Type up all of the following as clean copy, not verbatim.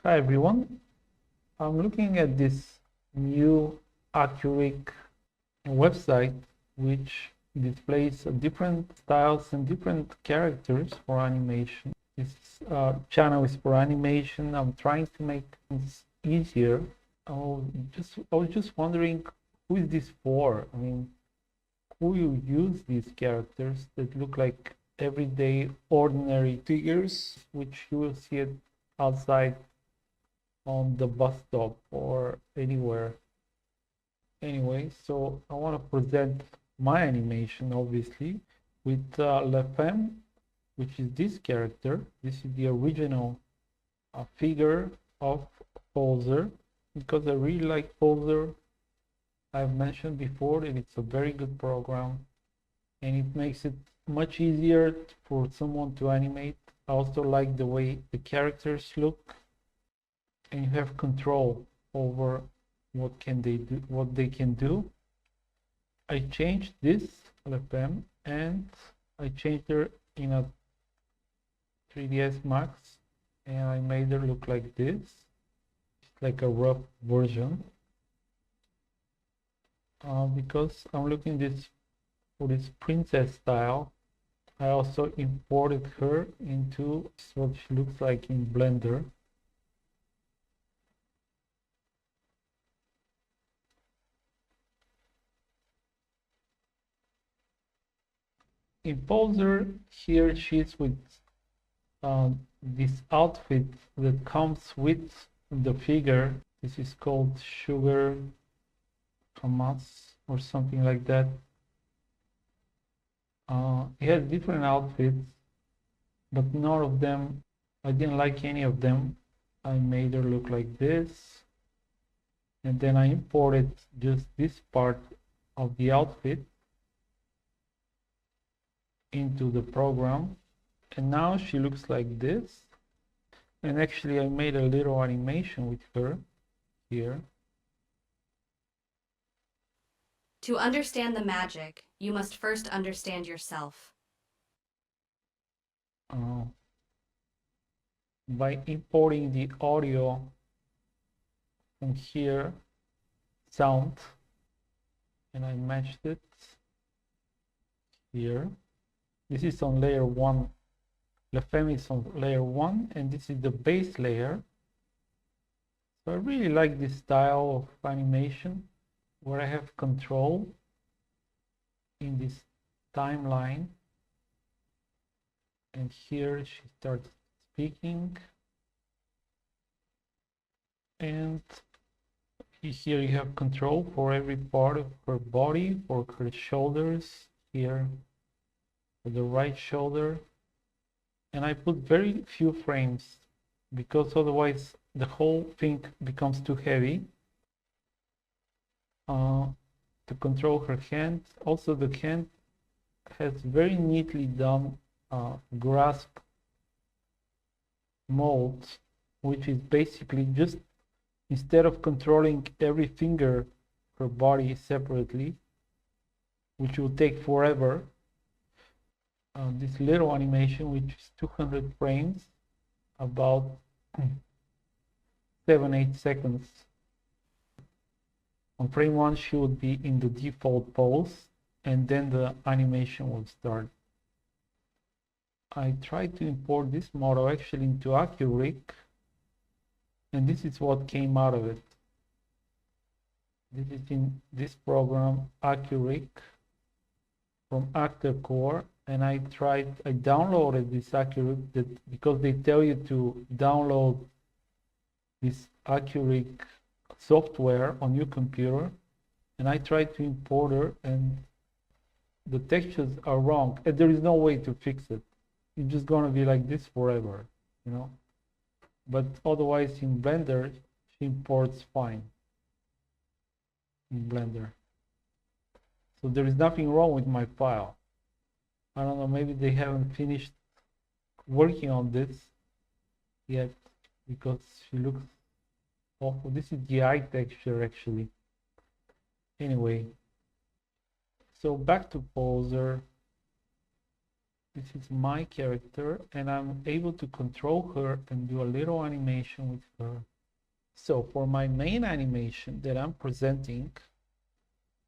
Hi everyone, I'm looking at this new Accurig website which displays different styles and different characters for animation. This channel is for animation. I'm trying to make things easier. I was just wondering, who is this for? I mean, who you use these characters that look like everyday ordinary figures which you will see it outside on the bus stop or anywhere. Anyway, so I want to present my animation obviously with Femme, which is this character. This is the original figure of Poser, because I really like Poser. I've mentioned before that it's a very good program and it makes it much easier for someone to animate. I also like the way the characters look, and you have control over what they can do. I changed this Femme and I changed her in a 3ds Max and I made her look like this. It's like a rough version because I'm looking for this princess style. I also imported her into what she looks like in Blender. In Poser, here she's with this outfit that comes with the figure. This is called Sugar Hamas or something like that. He has different outfits, but none of them, I didn't like any of them. I made her look like this, and then I imported just this part of the outfit into the program, and now she looks like this. And actually I made a little animation with her here. To understand the magic, you must first understand yourself. By importing the audio from here, sound, and I matched it here. This is on layer 1. Femme is on layer 1, and this is the base layer. So I really like this style of animation where I have control in this timeline, and here she starts speaking, and here you have control for every part of her body, for her shoulders here, for the right shoulder. And I put very few frames because otherwise the whole thing becomes too heavy. To control her hand, also the hand has very neatly done grasp molds, which is basically just, instead of controlling every finger her body separately, which will take forever, this little animation, which is 200 frames, about 7-8 seconds. On frame 1 she would be in the default pose, and then the animation will start. I tried to import this model actually into Accurig, and this is what came out of it. This is in this program Accurig from Actor, and I downloaded this Accurig because they tell you to download this Accurig software on your computer, and I tried to import her and the textures are wrong, and there is no way to fix it. It's just gonna be like this forever, you know. But otherwise in Blender she imports fine in Blender, so there is nothing wrong with my file. I don't know, maybe they haven't finished working on this yet because she looks awful. This is the eye texture actually. Anyway, so back to Poser. This is my character, and I'm able to control her and do a little animation with her. So for my main animation that I'm presenting,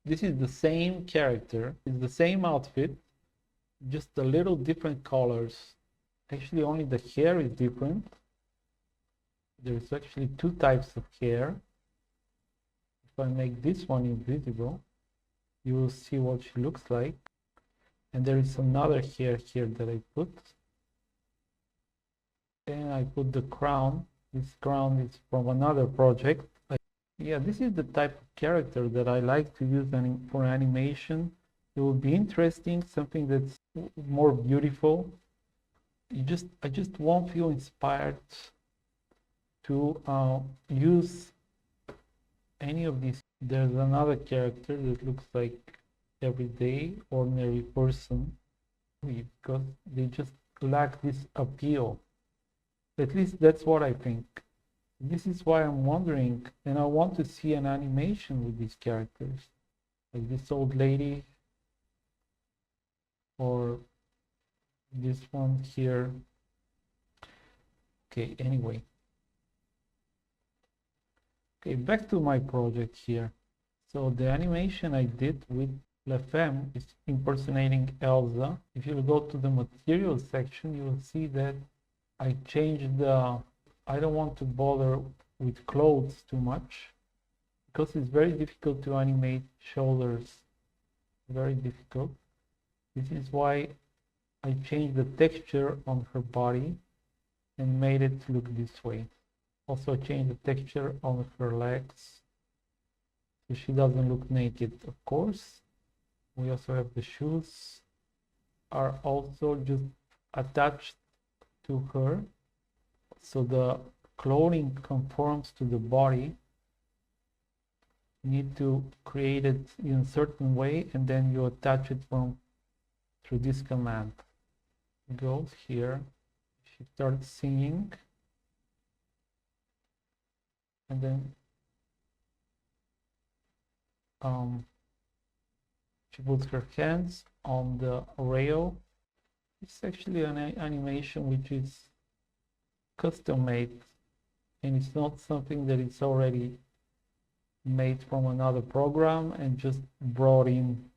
this is the same character, it's the same outfit, just a little different colors. Actually, only the hair is different. There's actually two types of hair. If I make this one invisible, you will see what she looks like. And there is another hair here that I put. And I put the crown. This crown is from another project. Yeah, this is the type of character that I like to use for animation. It will be interesting, something that's more beautiful. I just won't feel inspired to use any of these. There's another character that looks like everyday, ordinary person, because they just lack this appeal. At least that's what I think. This is why I'm wondering, and I want to see an animation with these characters, like this old lady, or this one here. Okay, anyway. Okay, back to my project here. So the animation I did with Femme is impersonating Elsa. If you go to the materials section, you will see that I changed I don't want to bother with clothes too much, because it's very difficult to animate shoulders. Very difficult. This is why I changed the texture on her body and made it look this way. Also change the texture on her legs, so she doesn't look naked, of course. We also have the shoes are also just attached to her, so the clothing conforms to the body. You need to create it in a certain way, and then you attach it through this command. It goes here, she starts singing, and then she puts her hands on the rail. It's actually an animation which is custom made, and it's not something that is already made from another program and just brought in.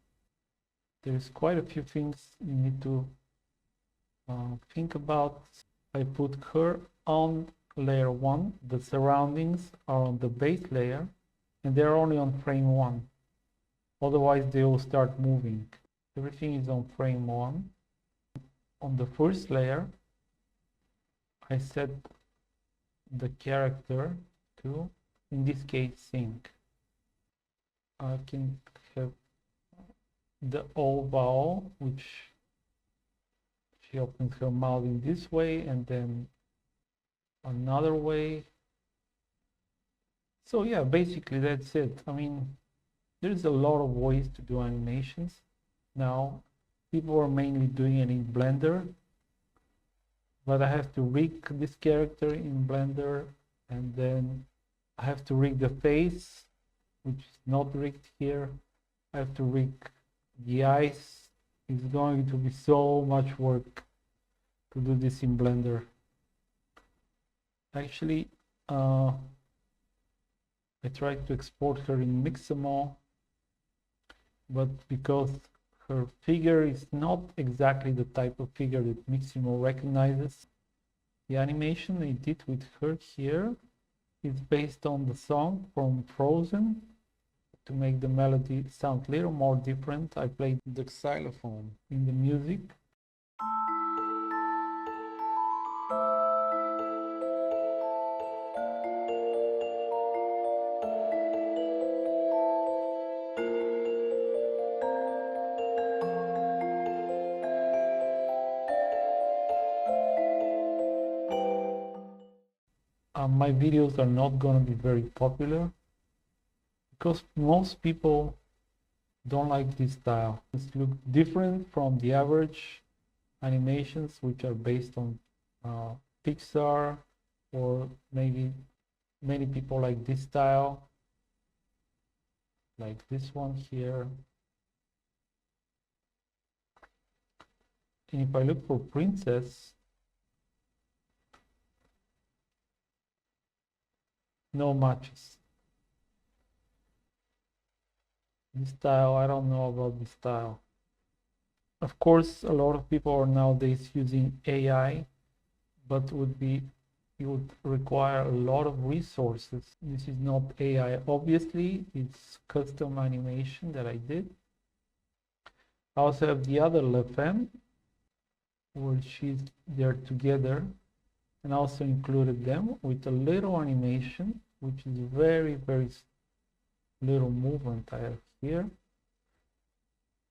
There's quite a few things you need to think about. I put her on layer 1, the surroundings are on the base layer, and they're only on frame 1. Otherwise they will start moving. Everything is on frame 1. On the first layer, I set the character to, in this case, sing. I can have the O vowel, which she opens her mouth in this way, and then another way. So yeah, basically that's it. I mean, there's a lot of ways to do animations now. People are mainly doing it in Blender, but I have to rig this character in Blender, and then I have to rig the face, which is not rigged here. I have to rig the eyes. It's going to be so much work to do this in Blender. Actually, I tried to export her in Mixamo, but because her figure is not exactly the type of figure that Mixamo recognizes, the animation I did with her here is based on the song from Frozen. To make the melody sound a little more different, I played the xylophone in the music. My videos are not going to be very popular because most people don't like this style. It looks different from the average animations which are based on Pixar, or maybe many people like this style, like this one here. And if I look for princess, no matches. This style, I don't know about this style. Of course, a lot of people are nowadays using AI, but it would require a lot of resources. This is not AI, obviously, it's custom animation that I did. I also have the other Femme, where they're together, and also included them with a little animation, which is very, very little movement I have here.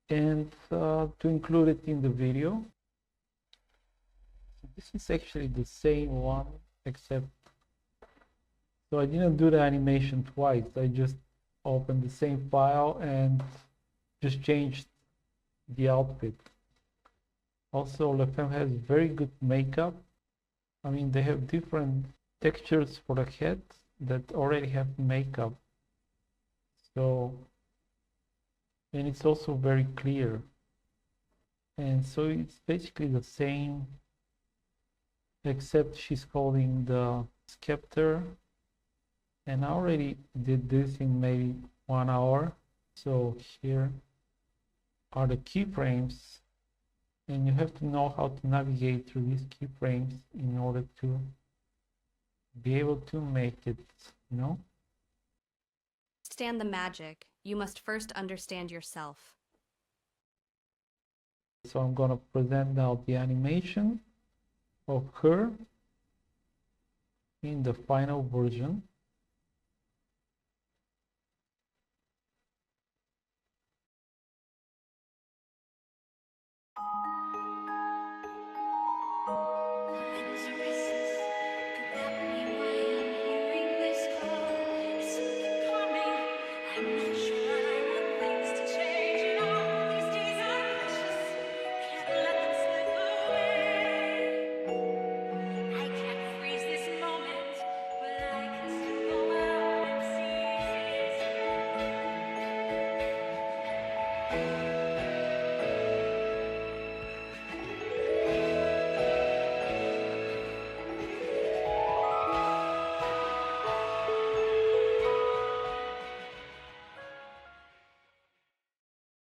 And to include it in the video. This is actually the same one, except, so I didn't do the animation twice. I just opened the same file and just changed the outfit. Also, La Femme has very good makeup. I mean, they have different textures for the head that already have makeup. So, and it's also very clear. And so it's basically the same, except she's holding the scepter. And I already did this in maybe 1 hour. So here are the keyframes, and you have to know how to navigate through these keyframes in order to be able to make it, you know? Understand the magic, you must first understand yourself. So I'm gonna present now the animation of her in the final version.